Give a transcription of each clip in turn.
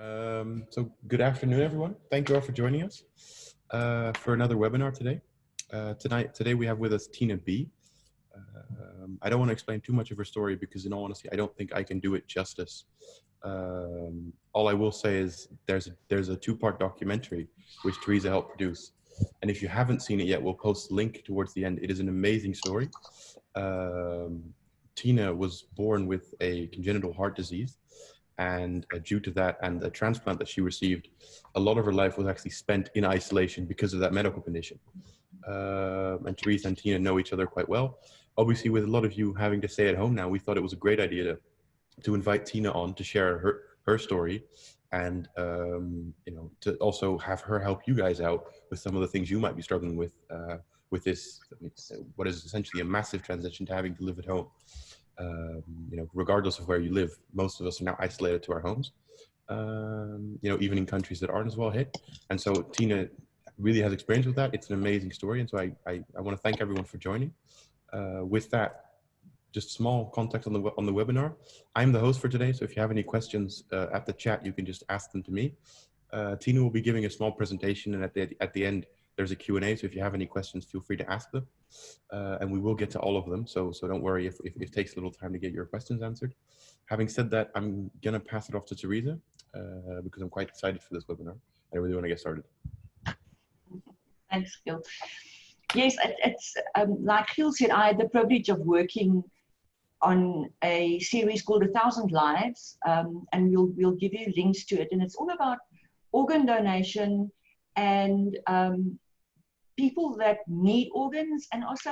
So good afternoon, everyone. Thank you all for joining us for another webinar today. Today we have with us Tina B. I don't want to explain too much of her story because, in all honesty, I don't think I can do it justice. All I will say is there's a two-part documentary which Teresa helped produce, and if you haven't seen it yet, we'll post a link towards the end. It is an amazing story. Tina was born with a congenital heart disease. And due to that and the transplant that she received, a lot of her life was actually spent in isolation because of that medical condition. And Teresa and Tina know each other quite well. Obviously, with a lot of you having to stay at home now, we thought it was a great idea to invite Tina on to share her story and to also have her help you guys out with some of the things you might be struggling with this, what is essentially a massive transition to having to live at home. Regardless of where you live, most of us are now isolated to our homes, even in countries that aren't as well hit. And so Tina really has experience with that. It's an amazing story. And so I want to thank everyone for joining. With that, just small context on the webinar. I'm the host for today. So if you have any questions at the chat, you can just ask them to me. Tina will be giving a small presentation, and at the end, there's a Q&A. So if you have any questions, feel free to ask them. And we will get to all of them. So don't worry if it takes a little time to get your questions answered. Having said that, I'm going to pass it off to Teresa because I'm quite excited for this webinar. I really want to get started. Thanks, Gil. Yes, it's like Gil said, I had the privilege of working on a series called 1,000 Lives, and we'll give you links to it. And it's all about organ donation and people that need organs, and also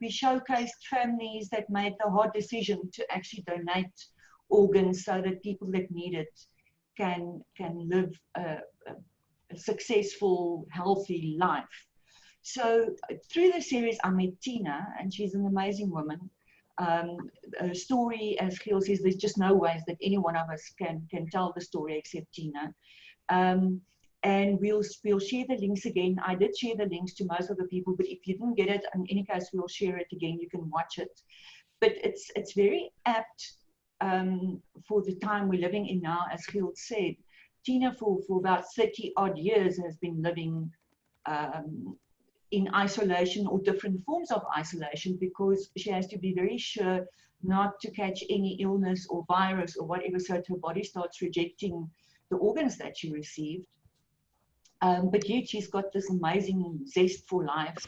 we showcased families that made the hard decision to actually donate organs so that people that need it can live a successful, healthy life. So through the series, I met Tina, and she's an amazing woman. Her story, as Gil says, there's just no ways that any one of us can tell the story except Tina. And we'll share the links again. I did share the links to most of the people, but if you didn't get it, in any case, we'll share it again. You can watch it. But it's very apt for the time we're living in now. As Gil said, Tina for about 30 odd years has been living in isolation or different forms of isolation, because she has to be very sure not to catch any illness or virus or whatever, so her body starts rejecting the organs that she received. But yet she's got this amazing zest for life,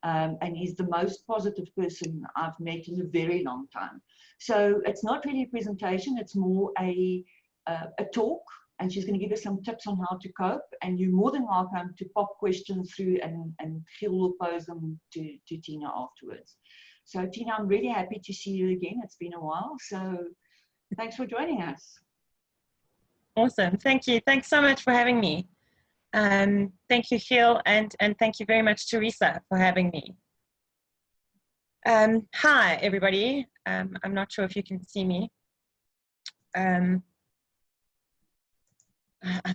and is the most positive person I've met in a very long time. So it's not really a presentation, it's more a talk, and she's going to give us some tips on how to cope, and you're more than welcome to pop questions through, and Phil will pose them to Tina afterwards. So Tina, I'm really happy to see you again. It's been a while, so thanks for joining us. Awesome, thank you. Thanks so much for having me. Thank you, Phil, and thank you very much, Teresa, for having me. Hi, everybody. I'm not sure if you can see me. I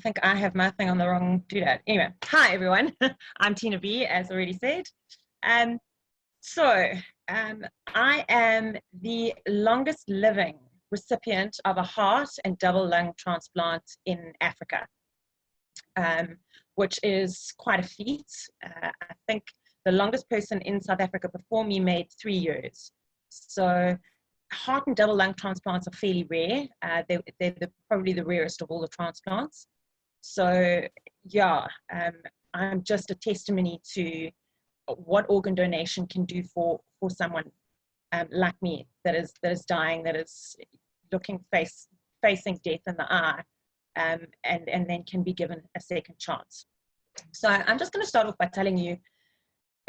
think I have my thing on the wrong doodad. Anyway, hi, everyone. I'm Tina B, as already said. I am the longest living recipient of a heart and double lung transplant in Africa. Which is quite a feat. I think the longest person in South Africa before me made 3 years. So heart and double lung transplants are fairly rare. They're probably the rarest of all the transplants. So yeah, I'm just a testimony to what organ donation can do for someone like me that is dying, that is facing death in the eye. And then can be given a second chance. So I'm just going to start off by telling you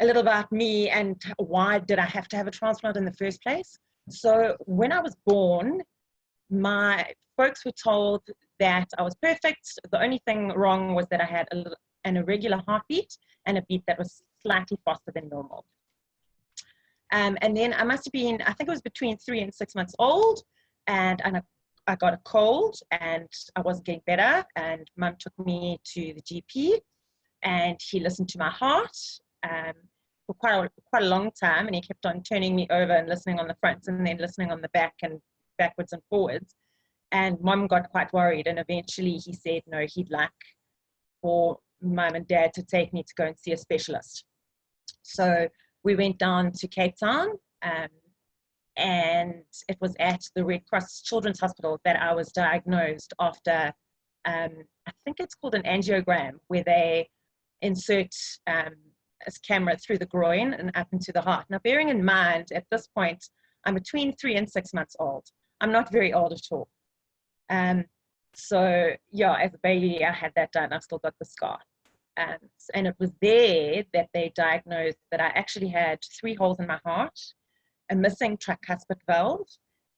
a little about me and why did I have to have a transplant in the first place. So when I was born, my folks were told that I was perfect. The only thing wrong was that I had an irregular heartbeat and a beat that was slightly faster than normal. And then I must have been, I think it was between 3 and 6 months old, and I got a cold and I wasn't getting better, and Mum took me to the GP, and he listened to my heart for quite a long time, and he kept on turning me over and listening on the front and then listening on the back and backwards and forwards. And Mom got quite worried, and eventually he said no, he'd like for Mum and Dad to take me to go and see a specialist. So we went down to Cape Town, and it was at the Red Cross Children's Hospital that I was diagnosed after, I think it's called an angiogram, where they insert a camera through the groin and up into the heart. Now, bearing in mind, at this point, I'm between 3 and 6 months old. I'm not very old at all. So yeah, as a baby, I had that done. I still got the scar. And it was there that they diagnosed that I actually had 3 holes in my heart, a missing tricuspid valve,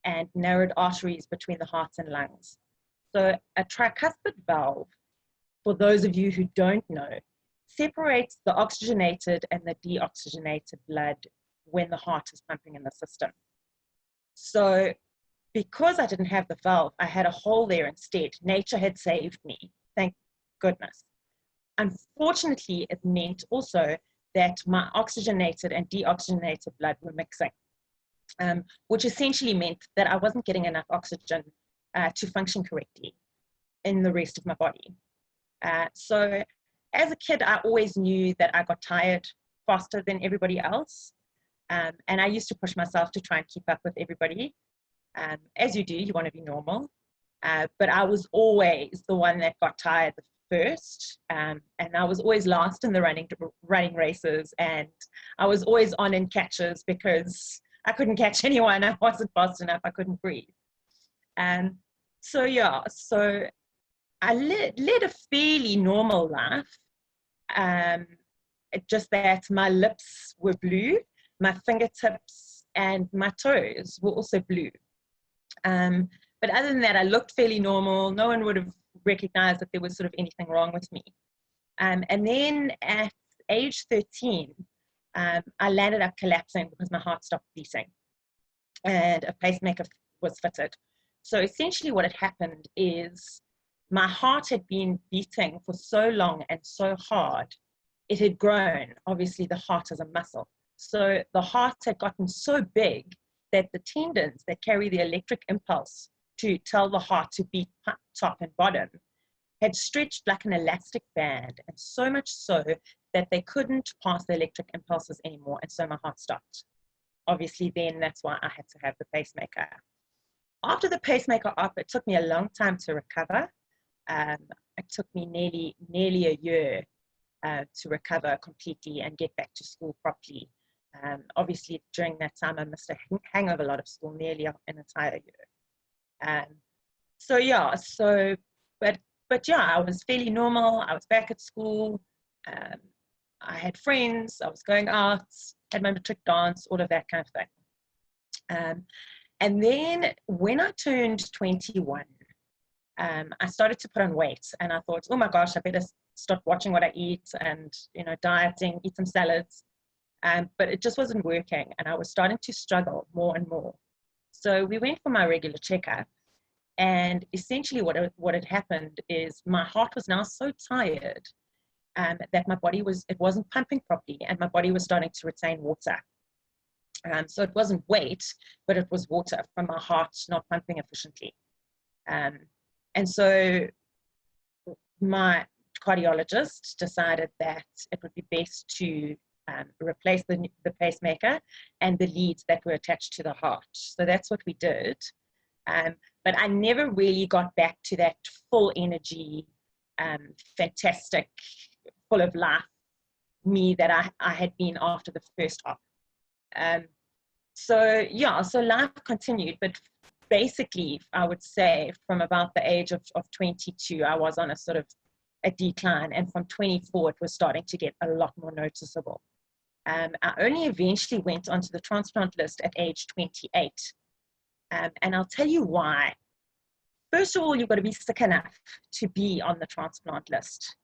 and narrowed arteries between the heart and lungs. So a tricuspid valve, for those of you who don't know, separates the oxygenated and the deoxygenated blood when the heart is pumping in the system. So because I didn't have the valve, I had a hole there instead. Nature had saved me, thank goodness. Unfortunately, it meant also that my oxygenated and deoxygenated blood were mixing, which essentially meant that I wasn't getting enough oxygen to function correctly in the rest of my body. So as a kid, I always knew that I got tired faster than everybody else. And I used to push myself to try and keep up with everybody. As you do, you want to be normal. But I was always the one that got tired the first. And I was always last in the running races. And I was always on in catches because I couldn't catch anyone. I wasn't fast enough. I couldn't breathe. So yeah, so I led a fairly normal life. Just that my lips were blue, my fingertips and my toes were also blue. But other than that, I looked fairly normal. No one would have recognized that there was sort of anything wrong with me. And then at age 13, I landed up collapsing because my heart stopped beating and a pacemaker was fitted. So essentially what had happened is my heart had been beating for so long and so hard, it had grown. Obviously, the heart is a muscle. So the heart had gotten so big that the tendons that carry the electric impulse to tell the heart to beat top and bottom had stretched like an elastic band, and so much so that they couldn't pass the electric impulses anymore, and so my heart stopped. Obviously, then that's why I had to have the pacemaker. After the pacemaker op, it took me a long time to recover. It took me nearly a year to recover completely and get back to school properly. Obviously, during that time, I missed a hang of a lot of school, nearly an entire year. So yeah, but yeah, I was fairly normal. I was back at school. I had friends. I was going out, had my matric dance, all of that kind of thing. And then when I turned 21, I started to put on weight, and I thought, oh my gosh, I better start watching what I eat and, you know, dieting, eat some salads. But it just wasn't working, and I was starting to struggle more and more. So we went for my regular checkup, and essentially what had happened is my heart was now so tired that my body wasn't pumping properly, and my body was starting to retain water. So it wasn't weight, but it was water from my heart not pumping efficiently. And so my cardiologist decided that it would be best to replace the pacemaker and the leads that were attached to the heart. So that's what we did. But I never really got back to that full energy, fantastic, full of life me that I had been after the first op. So yeah, so life continued, but basically I would say from about the age of 22, I was on a sort of a decline, and from 24, it was starting to get a lot more noticeable. I only eventually went onto the transplant list at age 28. And I'll tell you why. First of all, you've got to be sick enough to be on the transplant list.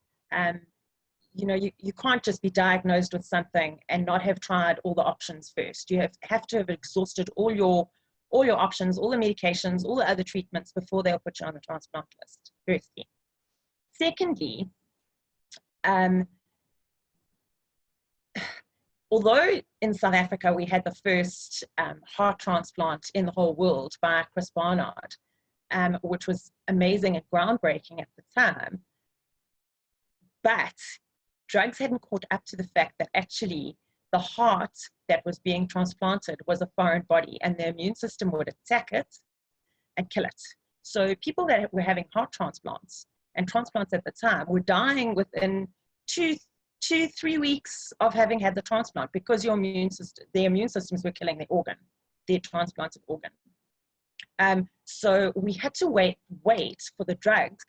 You know, you can't just be diagnosed with something and not have tried all the options first. You have to have exhausted all your options, all the medications, all the other treatments before they'll put you on the transplant list, firstly. Secondly, although in South Africa we had the first heart transplant in the whole world by Chris Barnard, which was amazing and groundbreaking at the time. But drugs hadn't caught up to the fact that actually the heart that was being transplanted was a foreign body, and the immune system would attack it and kill it. So people that were having heart transplants and transplants at the time were dying within 2-3 weeks of having had the transplant, because their immune systems were killing their transplanted organ. So we had to wait for the drugs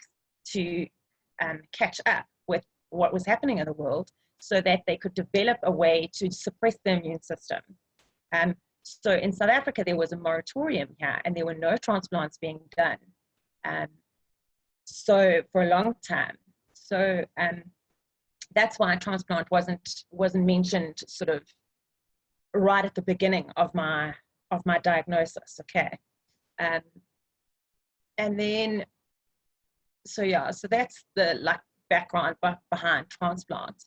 to catch up with what was happening in the world, so that they could develop a way to suppress the immune system. So in South Africa, there was a moratorium here, and there were no transplants being done. So for a long time. So that's why transplant wasn't mentioned sort of right at the beginning of my diagnosis. Okay. And then, so yeah, so that's the background behind transplant.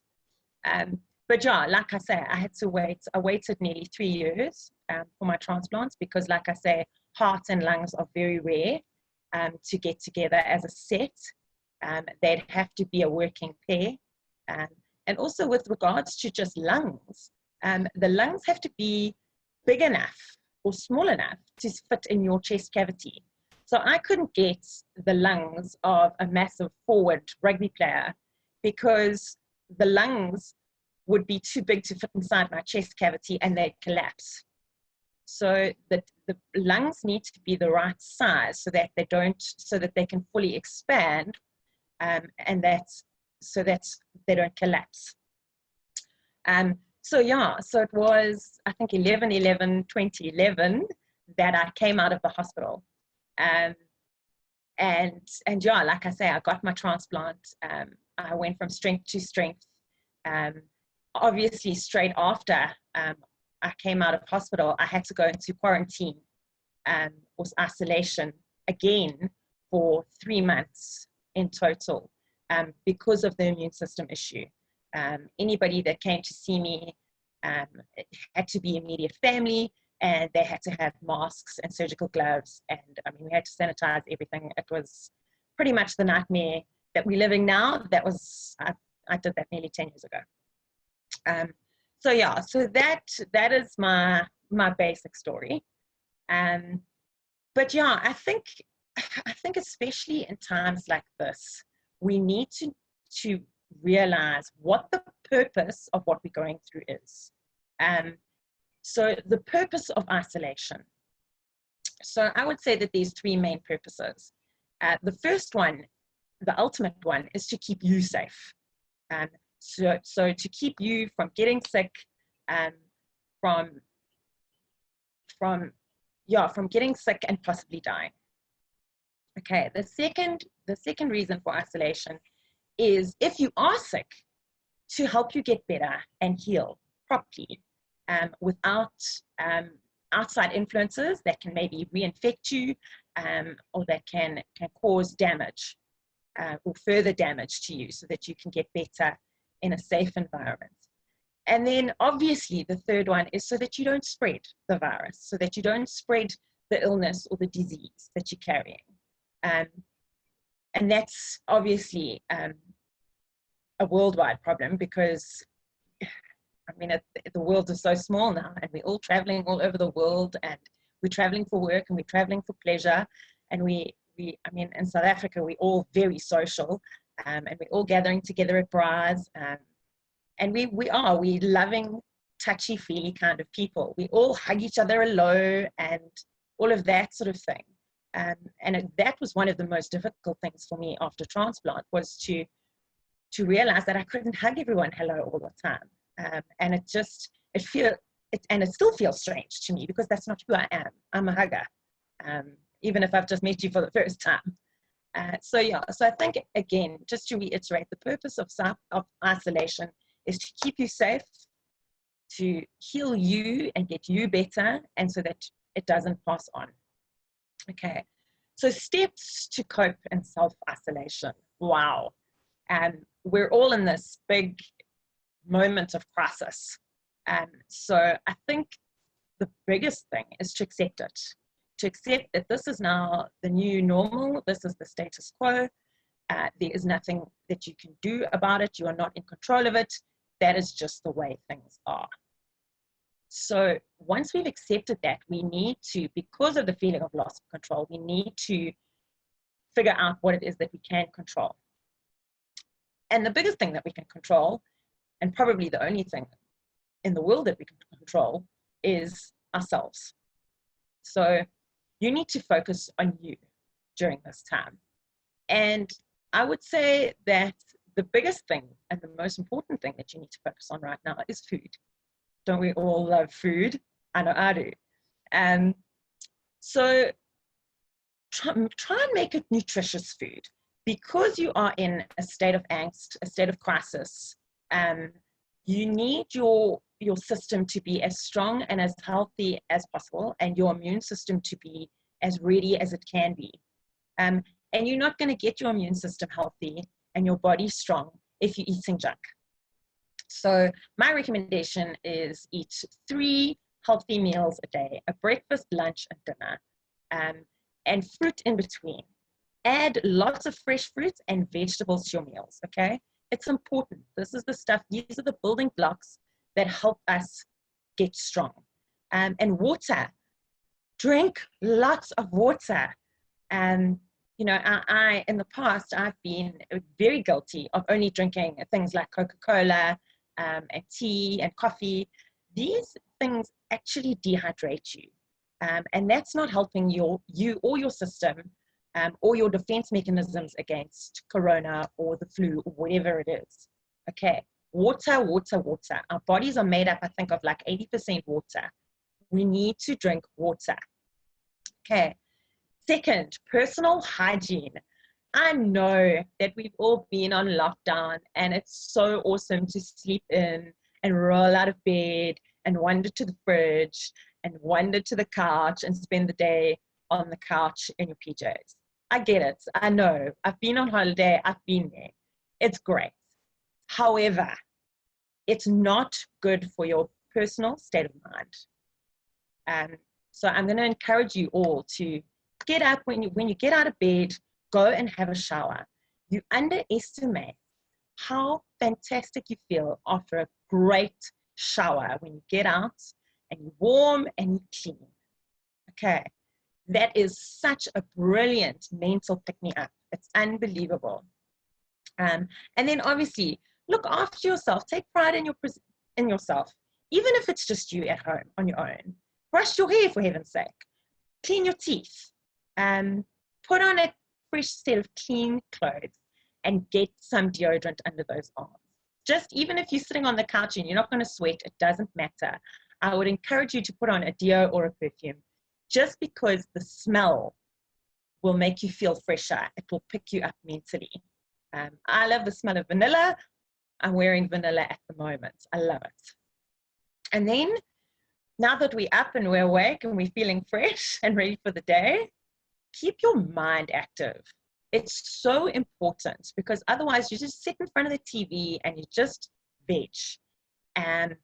But yeah, like I say, I had to wait. I waited nearly 3 years for my transplants, because like I say, heart and lungs are very rare to get together as a set. They'd have to be a working pair. And also with regards to just lungs, the lungs have to be big enough or small enough to fit in your chest cavity. So I couldn't get the lungs of a massive forward rugby player, because the lungs would be too big to fit inside my chest cavity and they'd collapse. So the lungs need to be the right size so that they can fully expand, and so that they don't collapse. So yeah, so it was, I think 2011 that I came out of the hospital. And yeah, like I say, I got my transplant. I went from strength to strength. Obviously, straight after I came out of hospital, I had to go into quarantine or isolation again for 3 months in total, because of the immune system issue. Anybody that came to see me it had to be immediate family, and they had to have masks and surgical gloves, and I mean, we had to sanitize everything. It was pretty much the nightmare that we're living now. That was, I did that nearly 10 years ago. So yeah, so that is my basic story. But yeah, I think especially in times like this, we need to realize what the purpose of what we're going through is. So the purpose of isolation. So I would say that there's 3 main purposes. The first one, the ultimate one, is to keep you safe. So to keep you from getting sick, from getting sick and possibly dying. Okay, the second reason for isolation is, if you are sick, to help you get better and heal properly, without outside influences that can maybe reinfect you, or that can cause damage or further damage to you, so that you can get better in a safe environment. And then obviously the third one is so that you don't spread the virus, so that you don't spread the illness or the disease that you're carrying. And that's obviously a worldwide problem, because I mean, the world is so small now, and we're all traveling all over the world, and we're traveling for work, and we're traveling for pleasure, and I mean, in South Africa, we're all very social, and we're all gathering together at bars, and we're loving, touchy-feely kind of people. We all hug each other hello, and all of that sort of thing. That was one of the most difficult things for me after transplant, was to realize that I couldn't hug everyone hello all the time. And it still feels strange to me, because that's not who I am. I'm a hugger, even if I've just met you for the first time. So yeah, so I think, again, just to reiterate, the purpose of isolation is to keep you safe, to heal you and get you better, and so that it doesn't pass on. Okay, so steps to cope in self-isolation. Wow. We're all in this big moment of crisis. So I think the biggest thing is to accept it, to accept that this is now the new normal, this is the status quo. There is nothing that you can do about it. You are not in control of it. That is just the way things are. So once we've accepted that, we need to, because of the feeling of loss of control, we need to figure out what it is that we can control. And the biggest thing that we can control, and probably the only thing in the world that we can control, is ourselves. So you need to focus on you during this time. And I would say that the biggest thing and the most important thing that you need to focus on right now is food. Don't we all love food? I know I do. So try and make it nutritious food. Because you are in a state of angst, a state of crisis, you need your system to be as strong and as healthy as possible, and your immune system to be as ready as it can be. And you're not going to get your immune system healthy and your body strong if you're eating junk. So my recommendation is eat 3 healthy meals a day: a breakfast, lunch, and dinner, and fruit in between. Add lots of fresh fruits and vegetables to your meals, okay? It's important. This is the stuff, these are the building blocks that help us get strong. And water. Drink lots of water. You know, I in the past, I've been very guilty of only drinking things like Coca-Cola and tea and coffee. These things actually dehydrate you. And that's not helping you or your system or your defense mechanisms against corona or the flu or whatever it is. Okay, water, water, water. Our bodies are made up, I think, of like 80% water. We need to drink water. Okay. Second, personal hygiene. I know that we've all been on lockdown and it's so awesome to sleep in and roll out of bed and wander to the fridge and wander to the couch and spend the day on the couch in your PJs. I get it. I know. I've been on holiday. I've been there. It's great. However, it's not good for your personal state of mind. So I'm going to encourage you all to get up when you get out of bed, go and have a shower. You underestimate how fantastic you feel after a great shower when you get out and you're warm and you're clean. Okay, that is such a brilliant mental pick-me-up. It's unbelievable. And then obviously look after yourself. Take pride in yourself, even if it's just you at home on your own. Brush your hair, for heaven's sake. Clean your teeth. Put on a fresh set of clean clothes and get some deodorant under those arms. Just even if you're sitting on the couch and you're not going to sweat, it doesn't matter. I would encourage you to put on a deo or a perfume, just because the smell will make you feel fresher. It will pick you up mentally. I love the smell of vanilla. I'm wearing vanilla at the moment. I love it. And then, now that we're up and we're awake and we're feeling fresh and ready for the day, keep your mind active. It's so important, because otherwise you just sit in front of the TV and you just veg. And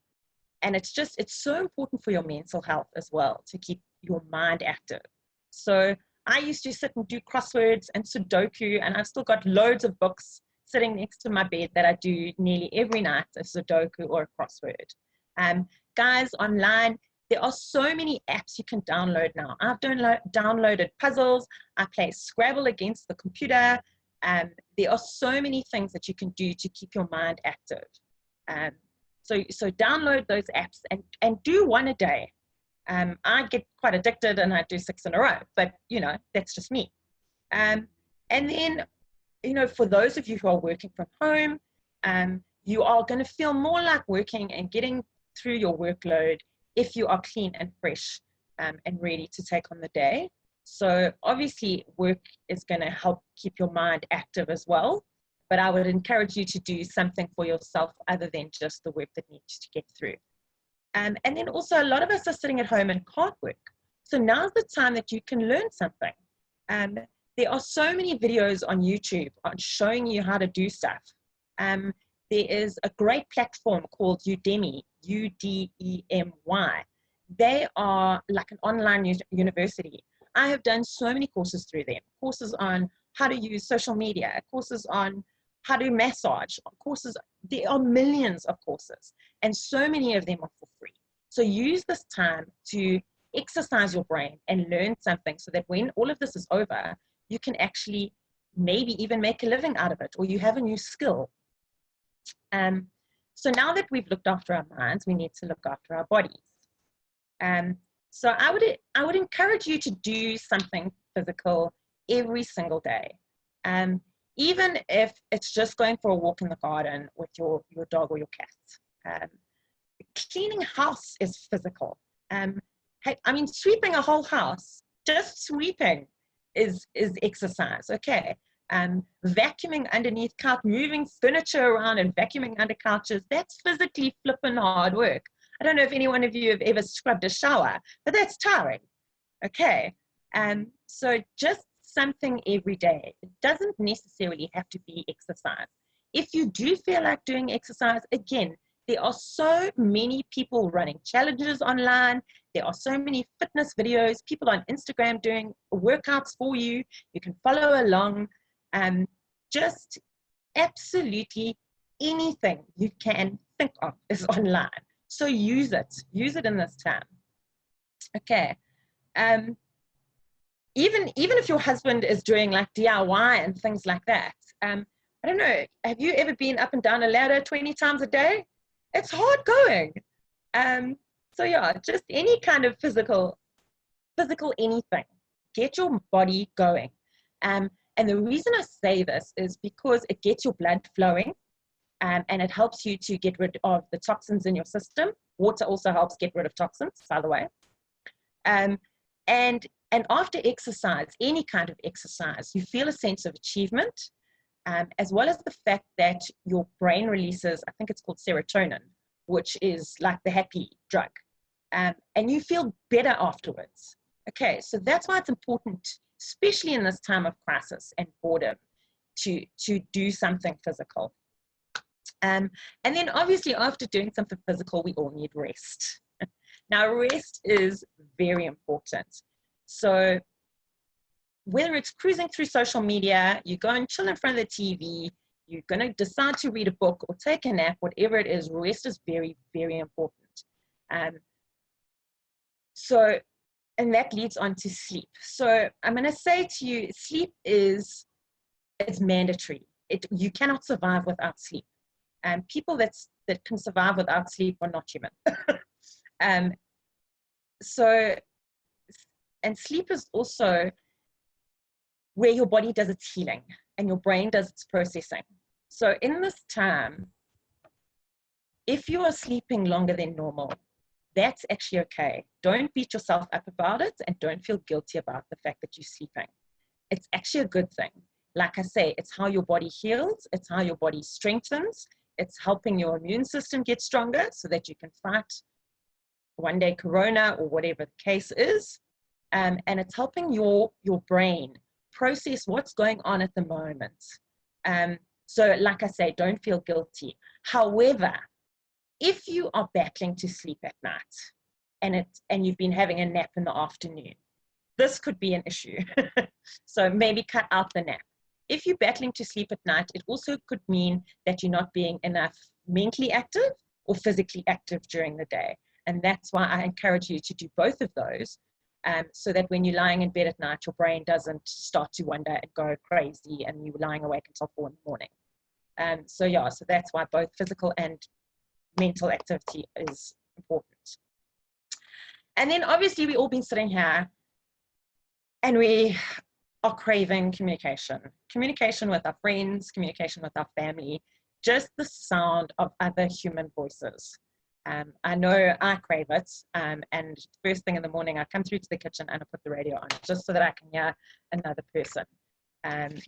it's so important for your mental health as well, to keep your mind active. So I used to sit and do crosswords and Sudoku, and I've still got loads of books sitting next to my bed that I do nearly every night, a Sudoku or a crossword. Guys, online, there are so many apps you can download now. I've downloaded puzzles. I play Scrabble against the computer. There are so many things that you can do to keep your mind active. So download those apps and do one a day. I get quite addicted and I do 6 in a row, but you know, that's just me. And then, you know, for those of you who are working from home, you are going to feel more like working and getting through your workload if you are clean and fresh and ready to take on the day. So obviously work is going to help keep your mind active as well, but I would encourage you to do something for yourself other than just the work that needs to get through. And then also, a lot of us are sitting at home and can't work. So now's the time that you can learn something. There are so many videos on YouTube on showing you how to do stuff. There is a great platform called Udemy, U-D-E-M-Y. They are like an online university. I have done so many courses through them, courses on how to use social media, courses on how to massage, courses. There are millions of courses, and so many of them are for free. So use this time to exercise your brain and learn something so that when all of this is over, you can actually maybe even make a living out of it, or you have a new skill. So now that we've looked after our minds, we need to look after our bodies. So I would encourage you to do something physical every single day. Even if it's just going for a walk in the garden with your dog or your cat. Cleaning house is physical. Hey, I mean, sweeping a whole house, just sweeping is exercise, okay? Vacuuming underneath couch, moving furniture around and vacuuming under couches, that's physically flipping hard work. I don't know if any one of you have ever scrubbed a shower, but that's tiring, okay? So just something every day. It doesn't necessarily have to be exercise. If you do feel like doing exercise, again, there are so many people running challenges online. There are so many fitness videos, people on Instagram doing workouts for you. You can follow along. Just absolutely anything you can think of is online. So use it in this time. Okay. Even if your husband is doing like DIY and things like that, I don't know, have you ever been up and down a ladder 20 times a day? It's hard going. So yeah, just any kind of physical anything. Get your body going. And the reason I say this is because it gets your blood flowing, and it helps you to get rid of the toxins in your system. Water also helps get rid of toxins, by the way. And after exercise, any kind of exercise, you feel a sense of achievement, as well as the fact that your brain releases, I think it's called serotonin, which is like the happy drug. And you feel better afterwards. Okay, so that's why it's important, especially in this time of crisis and boredom, to do something physical. And then obviously after doing something physical, we all need rest. Now, rest is very important. So whether it's cruising through social media, you go and chill in front of the TV, you're going to decide to read a book or take a nap, whatever it is, rest is very, very important. And that leads on to sleep. So I'm going to say to you, sleep it's mandatory. You cannot survive without sleep. People that can survive without sleep are not human. And sleep is also where your body does its healing and your brain does its processing. So in this time, if you are sleeping longer than normal, that's actually okay. Don't beat yourself up about it, and don't feel guilty about the fact that you're sleeping. It's actually a good thing. Like I say, it's how your body heals, it's how your body strengthens, it's helping your immune system get stronger so that you can fight one day corona or whatever the case is. And it's helping your brain process what's going on at the moment. So like I say, don't feel guilty. However, if you are battling to sleep at night and you've been having a nap in the afternoon, this could be an issue. So maybe cut out the nap. If you're battling to sleep at night, it also could mean that you're not being enough mentally active or physically active during the day. And that's why I encourage you to do both of those, so that when you're lying in bed at night, your brain doesn't start to wonder and go crazy and you're lying awake until 4 in the morning. So yeah, so that's why both physical and mental activity is important. And then obviously we've all been sitting here and we are craving communication with our friends, communication with our family, just the sound of other human voices. I know I crave it, and first thing in the morning I come through to the kitchen and I put the radio on just so that I can hear another person.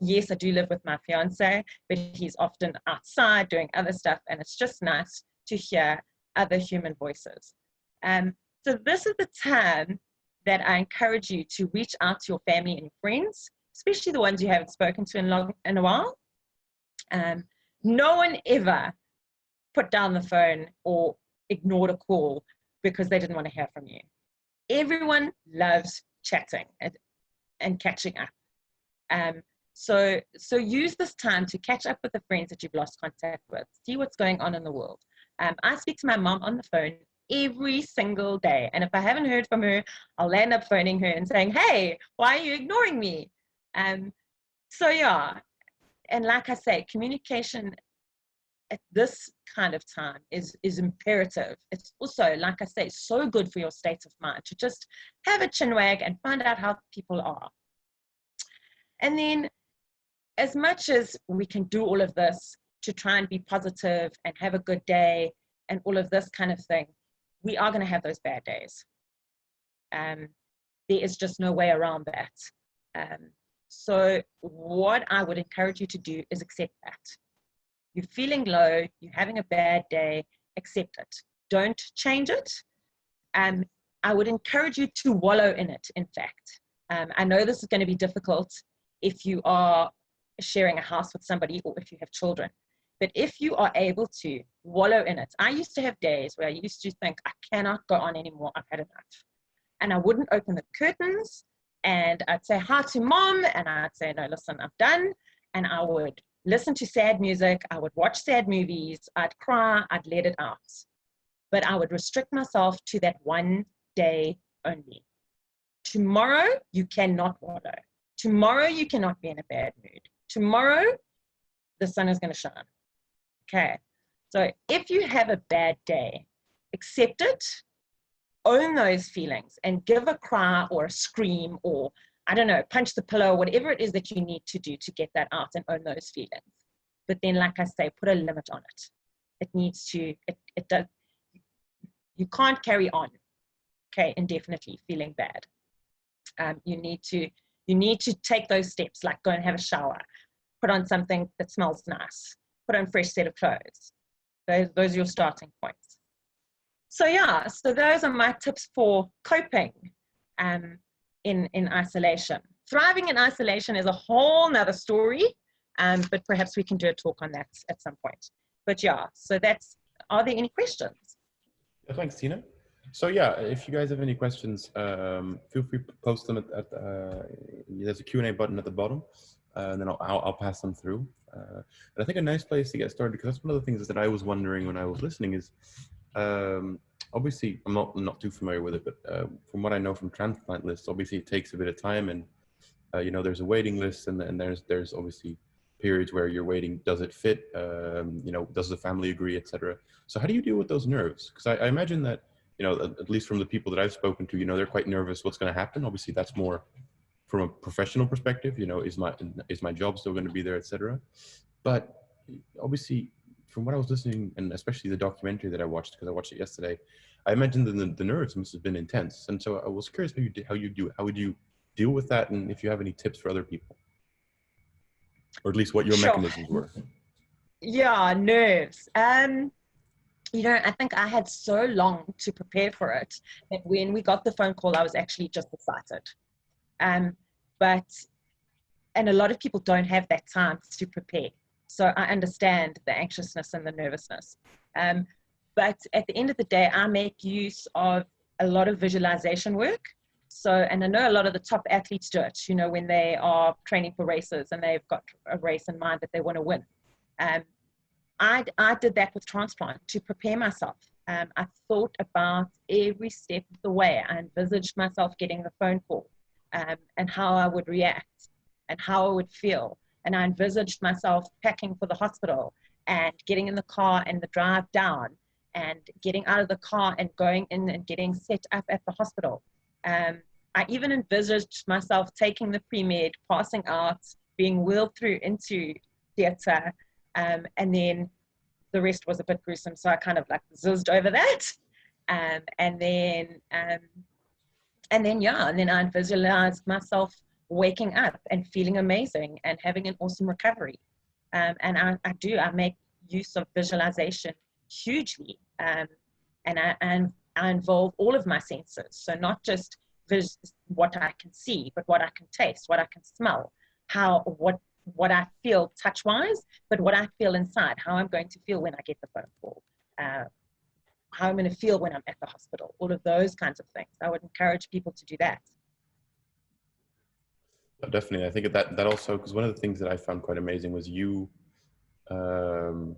Yes, I do live with my fiance, but he's often outside doing other stuff, and it's just nice to hear other human voices. So this is the time that I encourage you to reach out to your family and your friends, especially the ones you haven't spoken to in a while. No one ever put down the phone or ignored a call because they didn't want to hear from you. Everyone loves chatting. and catching up. So use this time to catch up with the friends that you've lost contact with. See what's going on in the world. I speak to my mom on the phone every single day. And if I haven't heard from her, I'll end up phoning her and saying, hey, why are you ignoring me? So yeah, and like I say, communication at this kind of time is imperative. It's also, like I say, so good for your state of mind to just have a chinwag and find out how people are. And then as much as we can do all of this to try and be positive and have a good day and all of this kind of thing, we are going to have those bad days. There is just no way around that. So what I would encourage you to do is accept that. You're feeling low, you're having a bad day, accept it. Don't change it. I would encourage you to wallow in it, in fact. I know this is going to be difficult if you are sharing a house with somebody or if you have children. But if you are able to wallow in it, I used to have days where I used to think, I cannot go on anymore, I've had enough. And I wouldn't open the curtains, and I'd say hi to mom, and I'd say, no, listen, I'm done. And I would listen to sad music, I would watch sad movies, I'd cry, I'd let it out. But I would restrict myself to that one day only. Tomorrow, you cannot wallow. Tomorrow, you cannot be in a bad mood. Tomorrow, the sun is going to shine. Okay, so if you have a bad day, accept it, own those feelings, and give a cry or a scream or, I don't know, punch the pillow, whatever it is that you need to do to get that out and own those feelings. But then, like I say, put a limit on it. It needs to, it does, you can't carry on, okay, indefinitely feeling bad. You need to take those steps, like go and have a shower, put on something that smells nice, put on a fresh set of clothes. Those are your starting points. So yeah, so those are my tips for coping in isolation. Thriving in isolation is a whole nother story, but perhaps we can do a talk on that at some point. But yeah, so that's, are there any questions? Yeah, thanks, Tina. So yeah, if you guys have any questions, feel free to post them there's a Q&A button at the bottom, and then I'll pass them through. But I think a nice place to get started, because that's one of the things that I was wondering when I was listening is, obviously I'm not too familiar with it, but from what I know from transplant lists, obviously it takes a bit of time, and you know, there's a waiting list, and there's obviously periods where you're waiting. Does it fit? You know, does the family agree, etc. So how do you deal with those nerves? Because I imagine that, you know, at least from the people that I've spoken to, you know, they're quite nervous what's going to happen. Obviously, that's more from a professional perspective. You know, is my job still going to be there, etc. But obviously, from what I was listening, and especially the documentary that I watched, because I watched it yesterday, I imagine that the nerves must have been intense. And so I was curious how would you deal with that, and if you have any tips for other people, or at least what your mechanisms were. Yeah, nerves. You know, I think I had so long to prepare for it that when we got the phone call, I was actually just excited. And a lot of people don't have that time to prepare. So I understand the anxiousness and the nervousness. But at the end of the day, I make use of a lot of visualization work. So, and I know a lot of the top athletes do it, you know, when they are training for races and they've got a race in mind that they want to win. I did that with transplant to prepare myself. I thought about every step of the way. I envisaged myself getting the phone call, and how I would react and how I would feel. And I envisaged myself packing for the hospital and getting in the car and the drive down and getting out of the car and going in and getting set up at the hospital. I even envisaged myself taking the pre-med, passing out, being wheeled through into theatre, and then the rest was a bit gruesome, so I kind of like zizzed over that. And then I visualized myself waking up and feeling amazing and having an awesome recovery. And I make use of visualization hugely. And I involve all of my senses. So not just what I can see, but what I can taste, what I can smell, what I feel touch-wise, but what I feel inside, how I'm going to feel when I get the phone call, how I'm going to feel when I'm at the hospital, all of those kinds of things. I would encourage people to do that. Definitely. I think that also, because one of the things that I found quite amazing was um,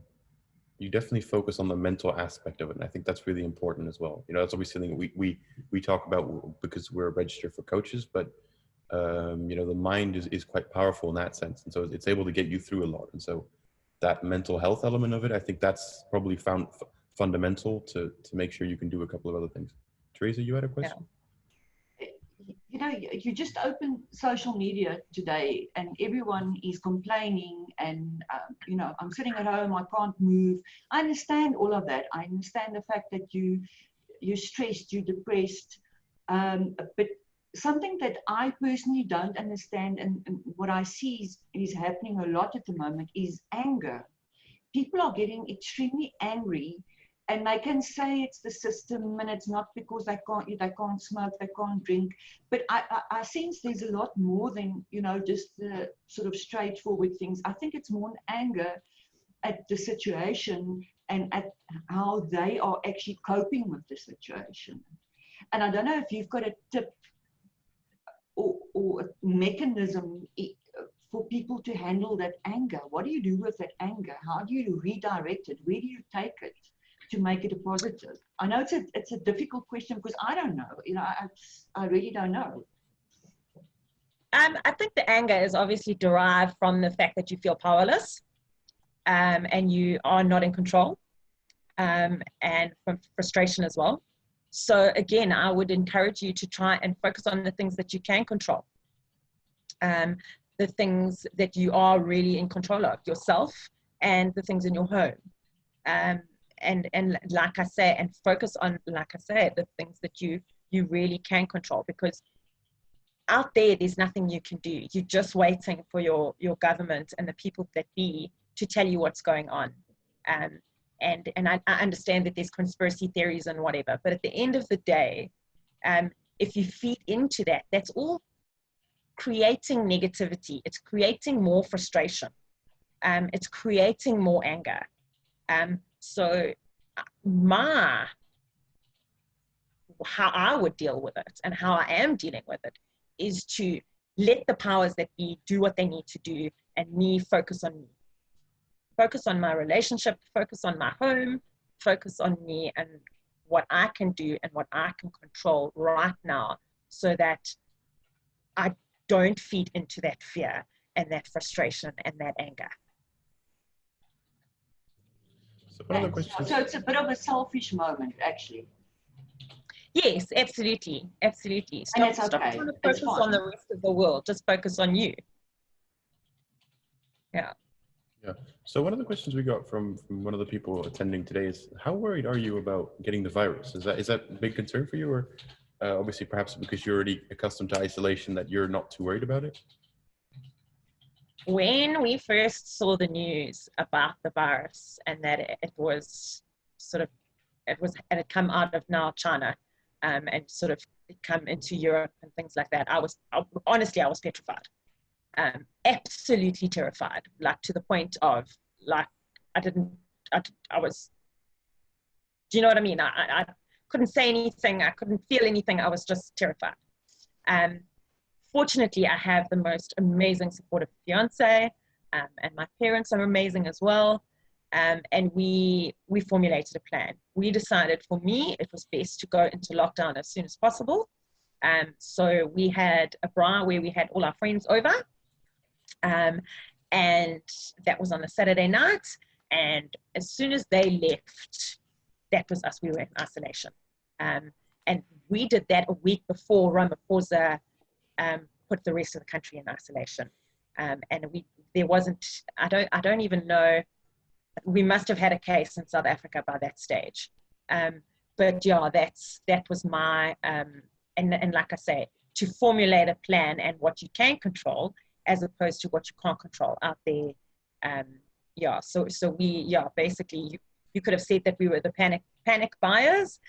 you definitely focus on the mental aspect of it. And I think that's really important as well. You know, that's obviously something we talk about because we're registered for coaches, but you know, the mind is quite powerful in that sense. And so it's able to get you through a lot. And so that mental health element of it, I think that's probably found fundamental to make sure you can do a couple of other things. Teresa, you had a question? Yeah. You know, you just open social media today and everyone is complaining and, you know, I'm sitting at home, I can't move. I understand all of that. I understand the fact that you're stressed, you're depressed. But something that I personally don't understand and what I see is happening a lot at the moment is anger. People are getting extremely angry and they can say it's the system and it's not because they can't smoke, they can't drink. But I sense there's a lot more than, you know, just the sort of straightforward things. I think it's more an anger at the situation and at how they are actually coping with the situation. And I don't know if you've got a tip or a mechanism for people to handle that anger. What do you do with that anger? How do you redirect it? Where do you take it to make it a positive? I know it's a difficult question because I don't know. You know, I really don't know. I think the anger is obviously derived from the fact that you feel powerless, and you are not in control, and from frustration as well. So again, I would encourage you to try and focus on the things that you can control. The things that you are really in control of, yourself and the things in your home. And like I say, and focus on, like I say, the things that you really can control, because out there's nothing you can do. You're just waiting for your government and the people that be to tell you what's going on. And I understand that there's conspiracy theories and whatever, but at the end of the day, if you feed into that, that's all creating negativity. It's creating more frustration. It's creating more anger. So how I would deal with it and how I am dealing with it is to let the powers that be do what they need to do, and me focus on me. Focus on my relationship, focus on my home, focus on me and what I can do and what I can control right now, so that I don't feed into that fear and that frustration and that anger. So one of the questions. So it's a bit of a selfish moment, actually. Yes, absolutely, absolutely. Stop trying to focus on the rest of the world. Just focus on you. Yeah. Yeah. So one of the questions we got from one of the people attending today is, how worried are you about getting the virus? Is that a big concern for you, or obviously perhaps because you're already accustomed to isolation that you're not too worried about it? When we first saw the news about the virus and that it had come out of now China, and sort of come into Europe and things like that, honestly I was petrified. Absolutely terrified, like to the point of like I was, do you know what I mean? I couldn't say anything, I couldn't feel anything, I was just terrified. Fortunately, I have the most amazing supportive fiance, and my parents are amazing as well. And we formulated a plan. We decided, for me, it was best to go into lockdown as soon as possible. So we had a bra where we had all our friends over. And that was on a Saturday night. And as soon as they left, that was us. We were in isolation. And we did that a week before Ramaphosa put the rest of the country in isolation. And there wasn't, I don't even know, we must have had a case in South Africa by that stage. But yeah, that was my, and like I say, to formulate a plan and what you can control as opposed to what you can't control out there. So we, basically you could have said that we were the panic buyers,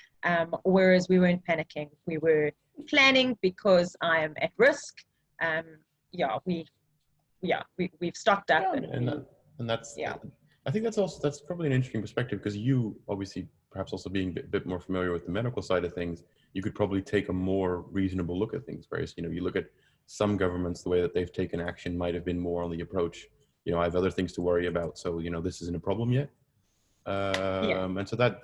whereas we weren't panicking. We were planning because I am at risk. We've stocked up. I think that's probably an interesting perspective, because you obviously, perhaps also being a bit more familiar with the medical side of things, you could probably take a more reasonable look at things. Whereas, you know, you look at some governments, the way that they've taken action might have been more on the approach, I have other things to worry about, so this isn't a problem yet. And so that,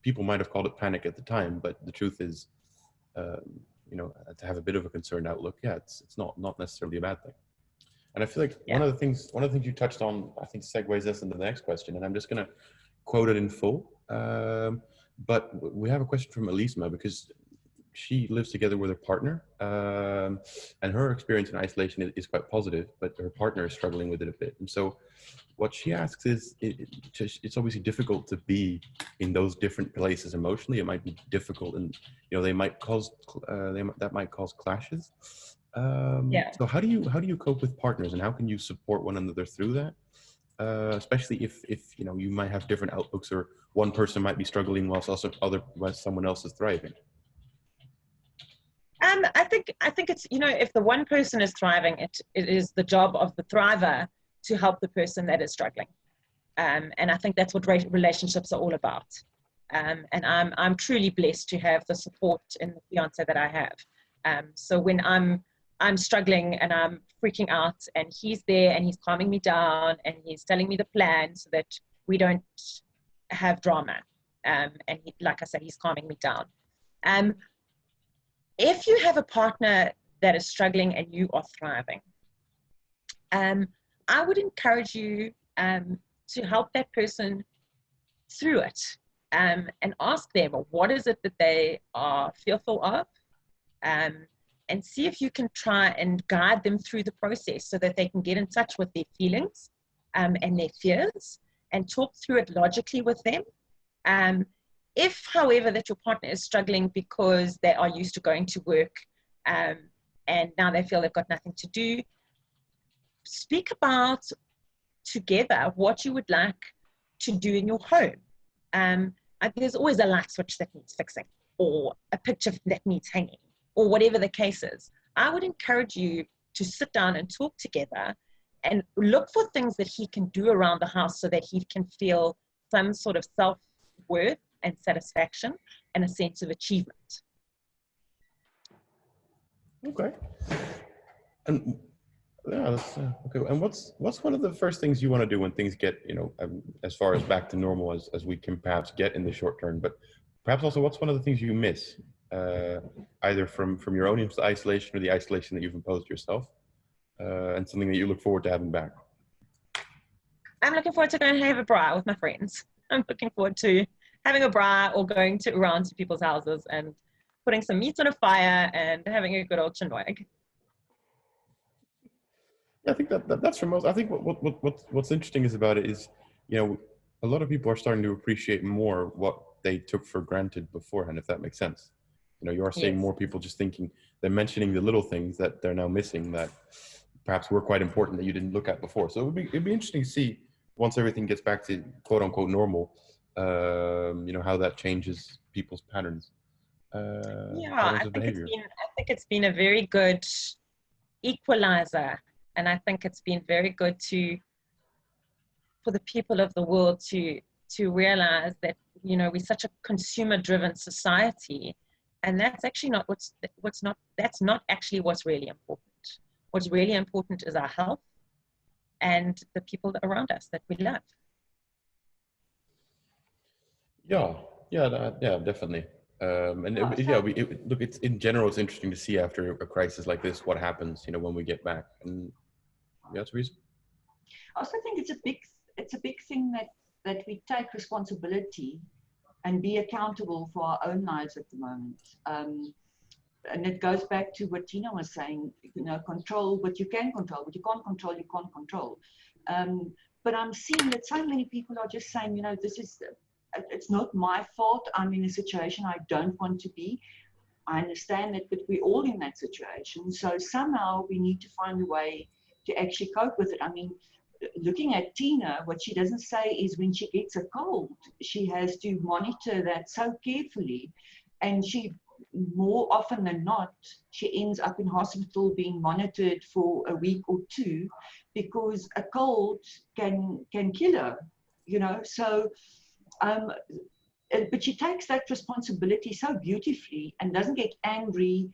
people might have called it panic at the time, but the truth is, to have a bit of a concerned outlook, it's not necessarily a bad thing. And I feel like one of the things you touched on, I think, segues us into the next question, and I'm just going to quote it in full. But we have a question from Elisma, because she lives together with her partner, and her experience in isolation is quite positive, but her partner is struggling with it a bit. And so what she asks is, it's obviously difficult to be in those different places emotionally. It might be difficult, and they might cause that might cause clashes. So how do you cope with partners, and how can you support one another through that? Especially if you might have different outlooks, or one person might be struggling whilst someone else is thriving. I think it's, if the one person is thriving, it is the job of the thriver to help the person that is struggling. And I think that's what relationships are all about. And I'm truly blessed to have the support in the fiance that I have. So when I'm struggling and I'm freaking out, and he's there and he's calming me down and he's telling me the plan so that we don't have drama. And like I said, he's calming me down. If you have a partner that is struggling and you are thriving, I would encourage you to help that person through it, and ask them, what is it that they are fearful of, and see if you can try and guide them through the process so that they can get in touch with their feelings and their fears, and talk through it logically with them. If, however, that your partner is struggling because they are used to going to work, and now they feel they've got nothing to do, speak about together what you would like to do in your home. There's always a light switch that needs fixing, or a picture that needs hanging, or whatever the case is. I would encourage you to sit down and talk together and look for things that he can do around the house so that he can feel some sort of self-worth and satisfaction and a sense of achievement. Okay. And that's okay. And what's one of the first things you want to do when things get, as far as back to normal as we can perhaps get in the short term, but perhaps also what's one of the things you miss, either from your own isolation or the isolation that you've imposed yourself, and something that you look forward to having back? I'm looking forward to going to have a braai with my friends. I'm looking forward to having a braai, or going around to people's houses and putting some meat on a fire and having a good old chinwag. Yeah, I think that's for most. I think what's interesting is about it is, a lot of people are starting to appreciate more what they took for granted beforehand, if that makes sense. You are seeing more people just thinking, they're mentioning the little things that they're now missing that perhaps were quite important that you didn't look at before. So it'd be interesting to see, once everything gets back to quote unquote normal, how that changes people's patterns. I think it's been a very good equalizer, and I think it's been very good for the people of the world to realize that we're such a consumer-driven society, and that's actually not that's not actually what's really important. What's really important is our health and the people around us that we love. Yeah, definitely. Look, it's in general, it's interesting to see after a crisis like this what happens, when we get back. And that's the reason. I also think it's a big thing that we take responsibility and be accountable for our own lives at the moment. And it goes back to what Tina was saying, control what you can control, what you can't control, you can't control. But I'm seeing that so many people are just saying, it's not my fault. I'm in a situation I don't want to be. I understand that, but we're all in that situation. So somehow we need to find a way to actually cope with it. I mean, looking at Tina, what she doesn't say is when she gets a cold, she has to monitor that so carefully. And she, more often than not, she ends up in hospital being monitored for a week or two because a cold can kill her, So, but she takes that responsibility so beautifully and doesn't get angry.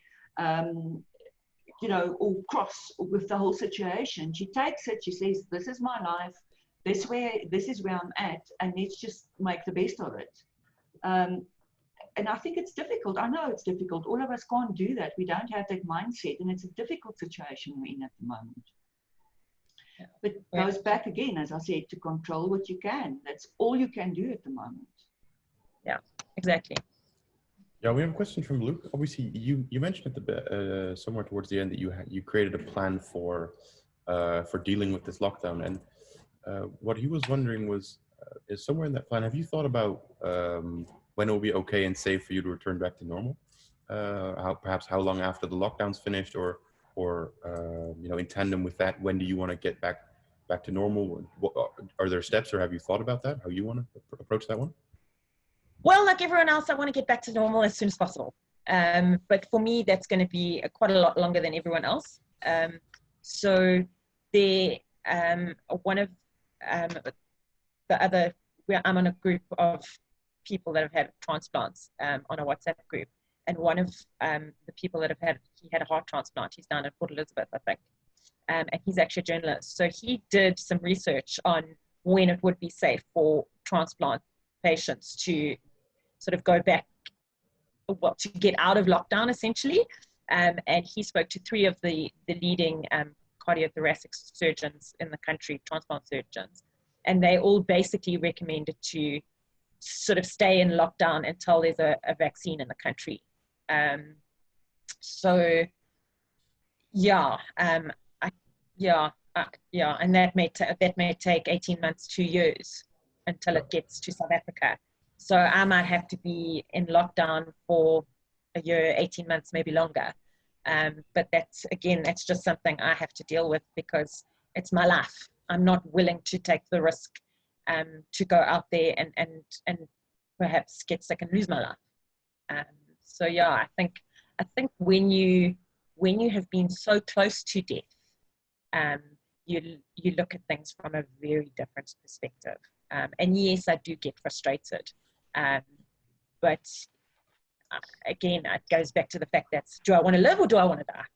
you know, or cross with the whole situation. She takes it, she says, this is my life, this is where I'm at, and let's just make the best of it. And I think it's difficult. I know it's difficult. All of us can't do that. We don't have that mindset, and it's a difficult situation we're in at the moment. But it goes back again, as I said, to control what you can. That's all you can do at the moment. Yeah, exactly. Yeah, we have a question from Luke. Obviously, you mentioned at the somewhere towards the end that you created a plan for dealing with this lockdown, and what he was wondering was, is somewhere in that plan, have you thought about when it will be okay and safe for you to return back to normal? Perhaps how long after the lockdown's finished, or you know, in tandem with that, when do you want to get back to normal? Are there steps, or have you thought about that? How you want to approach that one? Well, like everyone else, I want to get back to normal as soon as possible. But for me, that's going to be quite a lot longer than everyone else. So one of the other, where I'm on a group of people that have had transplants on a WhatsApp group, and one of the people that he had a heart transplant. He's down at Port Elizabeth, I think, and he's actually a journalist. So he did some research on when it would be safe for transplant patients to sort of go back, well, to get out of lockdown essentially. And he spoke to 3 of the leading cardiothoracic surgeons in the country, transplant surgeons, and they all basically recommended to sort of stay in lockdown until there's a vaccine in the country. So yeah, and that may take 18 months, 2 years until it gets to South Africa. So I might have to be in lockdown for a year, 18 months, maybe longer. But that's just something I have to deal with because it's my life. I'm not willing to take the risk to go out there and perhaps get sick and lose my life. So yeah, I think when you have been so close to death, you look at things from a very different perspective. And yes, I do get frustrated. But again, it goes back to the fact that, do I want to live or do I want to die?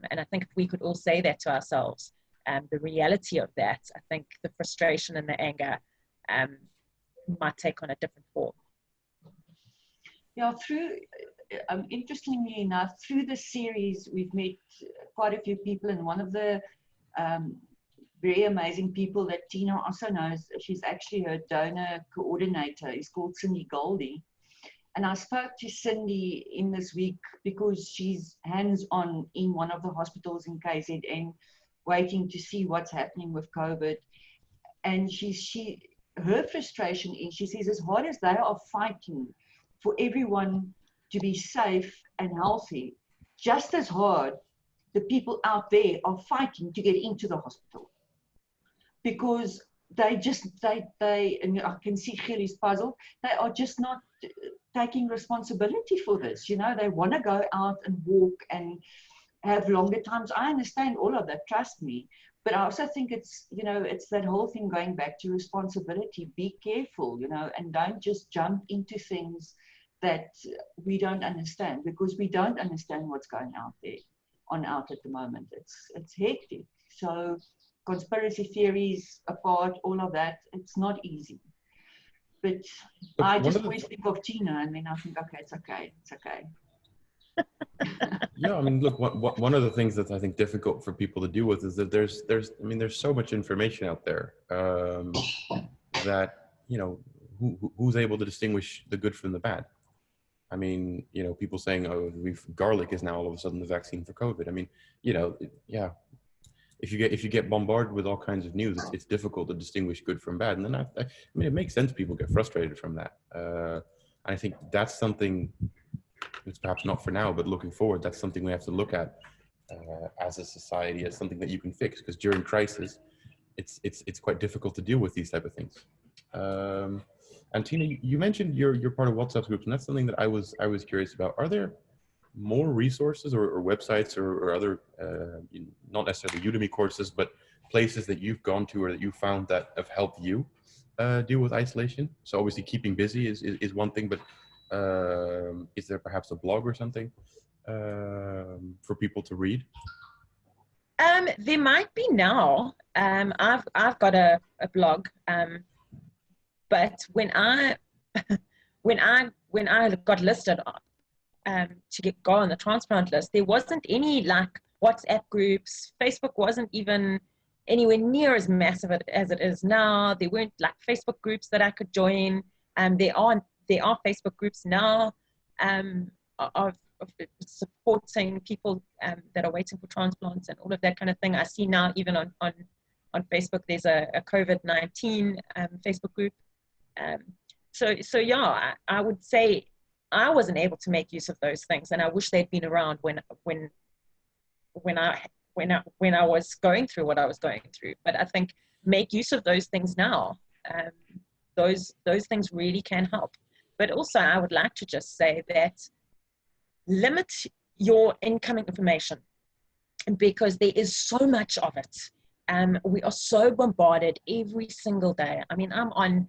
And I think if we could all say that to ourselves, the reality of that, I think the frustration and the anger might take on a different form. Yeah, interestingly enough, through the series, we've met quite a few people, and one of the very amazing people that Tina also knows, she's actually her donor coordinator, is called Cindy Goldie. And I spoke to Cindy in this week because she's hands-on in one of the hospitals in KZN, waiting to see what's happening with COVID. And her frustration is, she says, as hard as they are fighting for everyone to be safe and healthy, just as hard the people out there are fighting to get into the hospital. Because and I can see Gilly's puzzle, they are just not taking responsibility for this. You know, they want to go out and walk and have longer times. I understand all of that, trust me. But I also think it's, you know, it's that whole thing going back to responsibility. Be careful, you know, and don't just jump into things that we don't understand, because we don't understand what's going out at the moment. It's hectic. So conspiracy theories apart, all of that, it's not easy. But I just always think of Tina, and then I think, okay, it's okay. Yeah, I mean, look, one of the things that I think difficult for people to deal with is that there's so much information out there that, you know, who's able to distinguish the good from the bad? I mean, you know, people saying, oh, garlic is now all of a sudden the vaccine for COVID. I mean, you know, yeah. If you get bombarded with all kinds of news, it's difficult to distinguish good from bad. And then I mean, it makes sense people get frustrated from that. I think that's something, it's perhaps not for now, but looking forward, that's something we have to look at as a society, as something that you can fix. Because during crisis, it's quite difficult to deal with these type of things. And Tina, you mentioned you're part of WhatsApp groups, and that's something that I was curious about. Are there more resources or websites or other, not necessarily Udemy courses, but places that you've gone to or that you found that have helped you deal with isolation? So obviously keeping busy is one thing, but is there perhaps a blog or something for people to read? There might be now. I've got a blog, but when I when I got listed to go on the transplant list, there wasn't any like WhatsApp groups. Facebook wasn't even anywhere near as massive as it is now. There weren't like Facebook groups that I could join. There are Facebook groups now of supporting people that are waiting for transplants and all of that kind of thing. I see now even on Facebook there's a COVID-19 Facebook group. So yeah, I would say I wasn't able to make use of those things, and I wish they'd been around when I was going through what I was going through. But I think make use of those things now. Those things really can help. But also, I would like to just say that limit your incoming information, because there is so much of it. We are so bombarded every single day. I mean, I'm on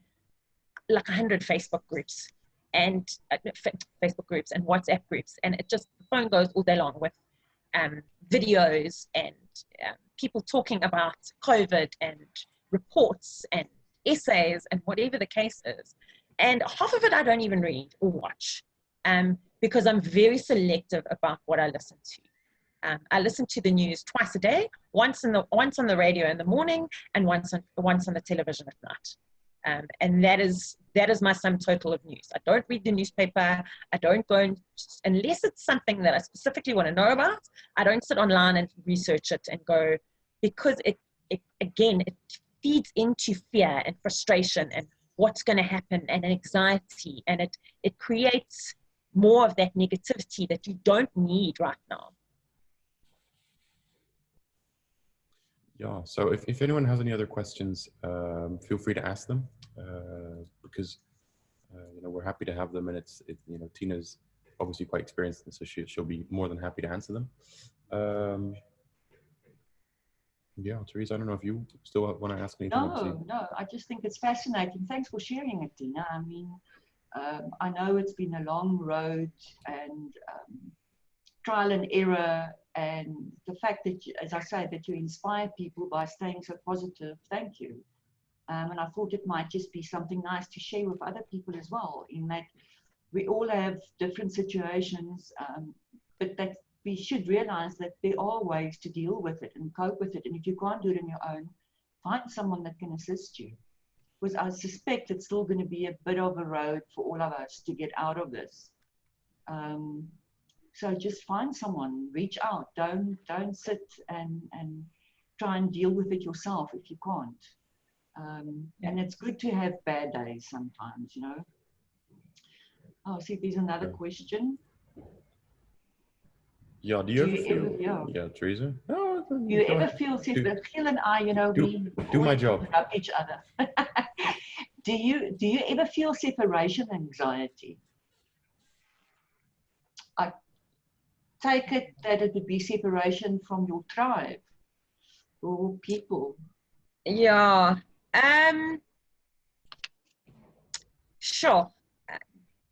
like 100 Facebook groups and WhatsApp groups, and it just, the phone goes all day long with videos and people talking about COVID and reports and essays and whatever the case is. And half of it I don't even read or watch, because I'm very selective about what I listen to. I listen to the news twice a day, once on the radio in the morning and once on the television at night. And that is my sum total of news. I don't read the newspaper. I don't go unless it's something that I specifically want to know about. I don't sit online and research it and go, because it feeds into fear and frustration and what's going to happen and anxiety, and it creates more of that negativity that you don't need right now. Yeah, so if anyone has any other questions, feel free to ask them, because we're happy to have them, and Tina's obviously quite experienced, and so she'll be more than happy to answer them. Yeah, Teresa, I don't know if you still want to ask anything. No, I just think it's fascinating. Thanks for sharing it, Tina. I mean, I know it's been a long road and trial and error, and the fact that, as I say, that you inspire people by staying so positive, thank you. And I thought it might just be something nice to share with other people as well, in that we all have different situations, but that we should realize that there are ways to deal with it and cope with it. And if you can't do it on your own, find someone that can assist you. Because I suspect it's still going to be a bit of a road for all of us to get out of this. So just find someone, reach out. Don't sit and try and deal with it yourself if you can't. And it's good to have bad days sometimes, Oh, see, there's another question. Yeah, do you ever feel? Yeah, Teresa. No, do you ever feel? Giel and I, we do my job. Help each other. Do you ever feel separation anxiety? I take it that it would be separation from your tribe or people. Yeah. Sure.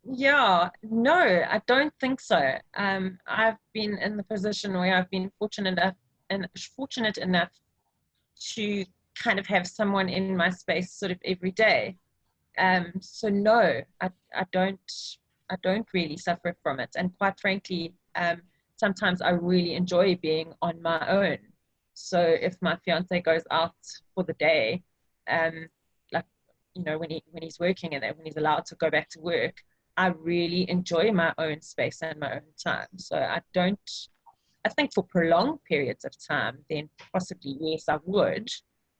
Yeah, no, I don't think so. I've been in the position where I've been fortunate enough to kind of have someone in my space sort of every day. So no, I don't really suffer from it. And quite frankly, sometimes I really enjoy being on my own. So if my fiance goes out for the day, when he's working and when he's allowed to go back to work, I really enjoy my own space and my own time. So I think for prolonged periods of time, then possibly, yes, I would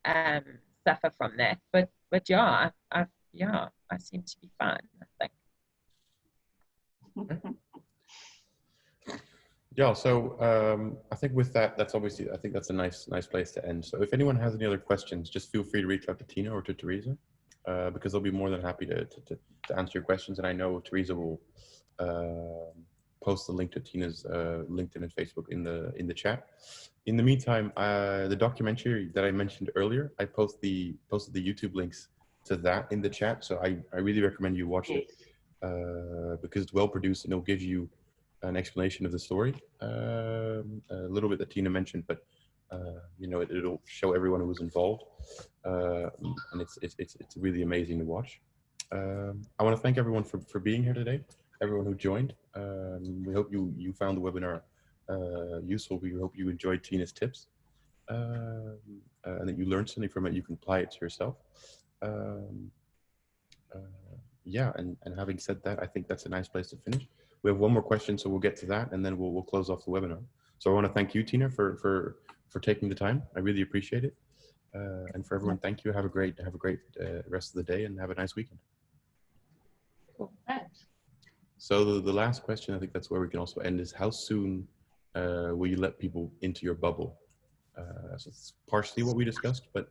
suffer from that. But yeah, I seem to be fine, I think. Yeah, so I think with that, I think that's a nice place to end. So if anyone has any other questions, just feel free to reach out to Tina or to Teresa, because they'll be more than happy to answer your questions. And I know Teresa will post the link to Tina's LinkedIn and Facebook in the chat. In the meantime, the documentary that I mentioned earlier, I posted the YouTube links to that in the chat. So I really recommend you watch it, because it's well produced and it'll give you an explanation of the story, a little bit that Tina mentioned, but you know, it'll show everyone who was involved, and it's really amazing to watch. I want to thank everyone for being here today, everyone who joined. We hope you found the webinar useful. We hope you enjoyed Tina's tips, and that you learned something from it. You can apply it to yourself. Yeah, and having said that, I think that's a nice place to finish. We have one more question, so we'll get to that, and then we'll close off the webinar. So I want to thank you, Tina, for taking the time. I really appreciate it. And for everyone, thank you. Have a great rest of the day, and have a nice weekend. Cool. Thanks. So the last question, I think that's where we can also end, is how soon will you let people into your bubble? So it's partially what we discussed, but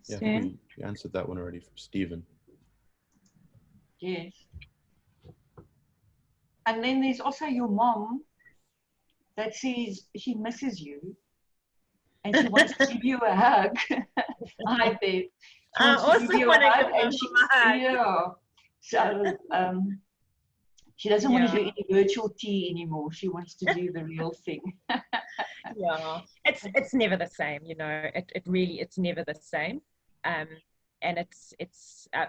yeah, I think we answered that one already from Stephen. Yes. And then there's also your mom that says she misses you and she wants to give you a hug. Hi, babe. I also want to give and my mom a hug. Yeah. So she doesn't want to do any virtual tea anymore. She wants to do the real thing. Yeah, it's never the same, you know. It's never the same. And it's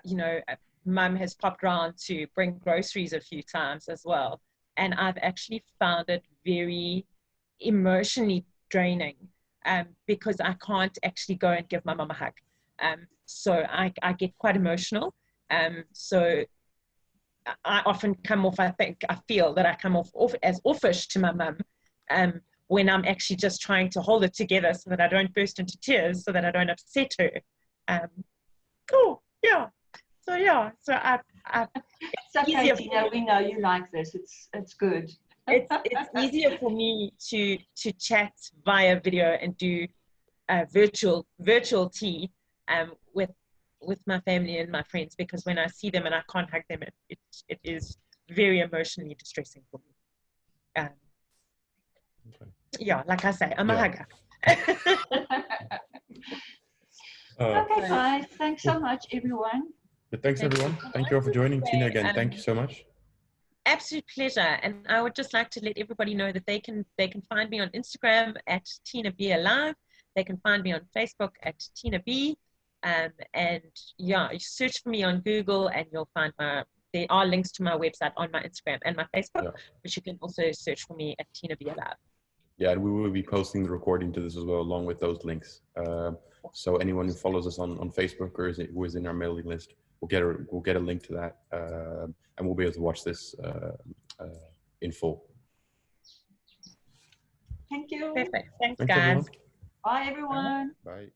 you know, Mum has popped around to bring groceries a few times as well, and I've actually found it very emotionally draining, because I can't actually go and give my mum a hug. So I get quite emotional. So I often come off, I feel that I come off as offish to my mum, when I'm actually just trying to hold it together so that I don't burst into tears, so that I don't upset her. Cool, yeah. So yeah, so it's okay, Tina, we know you like this. It's good. It's easier for me to chat via video and do virtual tea with my family and my friends, because when I see them and I can't hug them, it is very emotionally distressing for me. Okay. Yeah, like I say, I'm a hugger. Okay, guys. Thanks so much, everyone. But thanks, everyone. Thank you all for joining. Tina, again, thank you so much. Absolute pleasure. And I would just like to let everybody know that they can find me on Instagram at Tina B Alive. They can find me on Facebook at Tina B. And yeah, you search for me on Google and you'll find there are links to my website on my Instagram and my Facebook, but you can also search for me at Tina B Alive. Yeah, and we will be posting the recording to this as well, along with those links. So anyone who follows us on Facebook or who is in our mailing list, we'll get a link to that, and we'll be able to watch this in full. Thank you. Perfect. Thanks guys. Everyone. Bye, everyone. Bye.